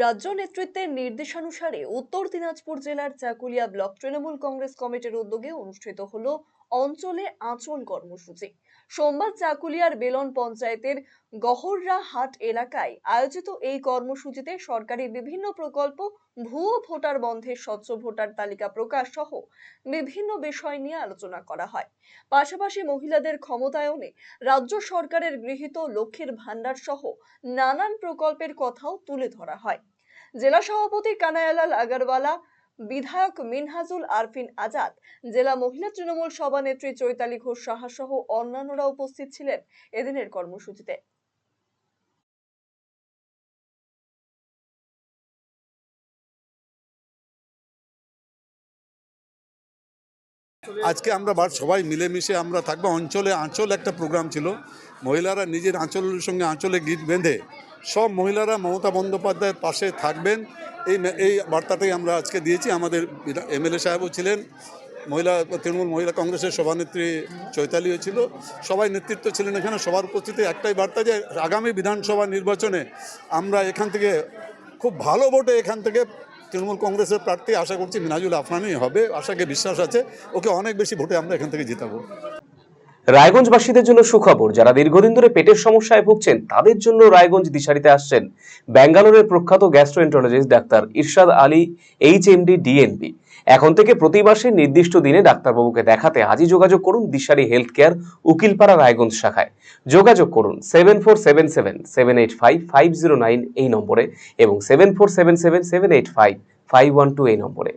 রাজ্য নেতৃত্বের নির্দেশানুসারে উত্তর দিনাজপুর জেলার চাকুলিয়া ব্লক তৃণমূল কংগ্রেস কমিটির উদ্যোগে অনুষ্ঠিত হলো অঞ্চলে আঁচল কর্মসূচি। সোমবার চাকুলিয়ার বেলন পঞ্চায়েতের গহররা হাট এলাকায় আয়োজিত এই কর্মসূচিতে সরকারি বিভিন্ন প্রকল্প, ভুয়ো ভোটার বন্ধের, স্বচ্ছ ভোটার তালিকা প্রকাশ সহ বিভিন্ন বিষয় নিয়ে আলোচনা করা হয়। পাশাপাশি মহিলাদের ক্ষমতায়নে রাজ্য সরকারের গৃহীত লক্ষ্মীর ভান্ডার সহ নানান প্রকল্পের কথাও তুলে ধরা হয়। জেলা সভাপতি কানায়ালাল আগরওয়ালা, বিধায়ক মিনহাজুল আরফিন আজাদ, জেলা মহিলা তৃণমূল সভানেত্রী চৈতালি ঘোষ সাহা সহ অন্যান্যরা উপস্থিত ছিলেন এদিনের কর্মসূচিতে। আজকে আমরা সবাই মিলেমিশে আমরা থাকবো। অঞ্চলে আঁচল একটা প্রোগ্রাম ছিল, মহিলারা নিজের আঁচলের সঙ্গে আঁচলে গিট বেঁধে সব মহিলারা মমতা বন্দ্যোপাধ্যায়ের পাশে থাকবেন, এই বার্তাটাই আমরা আজকে দিয়েছি। আমাদের এমএলএ সাহেবও ছিলেন, তৃণমূল মহিলা কংগ্রেসের সভানেত্রী চৈতালিও ছিল, সবাই নেতৃত্ব ছিলেন এখানে। সবার উপস্থিতি একটাই বার্তা যে আগামী বিধানসভা নির্বাচনে আমরা এখান থেকে খুব ভালো ভোটে এখান থেকে তৃণমূল কংগ্রেসের প্রার্থী আশা করছি মিনহাজুল আফরানি হবে, আশাকে বিশ্বাস আছে, ওকে অনেক বেশি ভোটে আমরা এখান থেকে জিতাবো। রায়গঞ্জবাসীদের জন্য সুখবর, যারা দীর্ঘদিন ধরে পেটের সমস্যায় ভুগছেন তাদের জন্য রায়গঞ্জ দিশারিতে আসছেন ব্যাঙ্গালোরের প্রখ্যাত গ্যাস্ট্রোএন্টারোলজিস্ট ডাক্তার ইরশাদ আলী, এইচএমডি, ডিএনবি। এখন থেকে প্রতি মাসে নির্দিষ্ট দিনে ডাক্তারবাবুকে দেখাতে আজই যোগাযোগ করুন দিশারি হেলথ কেয়ার, উকিলপাড়া, রায়গঞ্জ শাখায়। যোগাযোগ করুন 7477785509 এই নম্বরে এবং 7477785512 এই নম্বরে।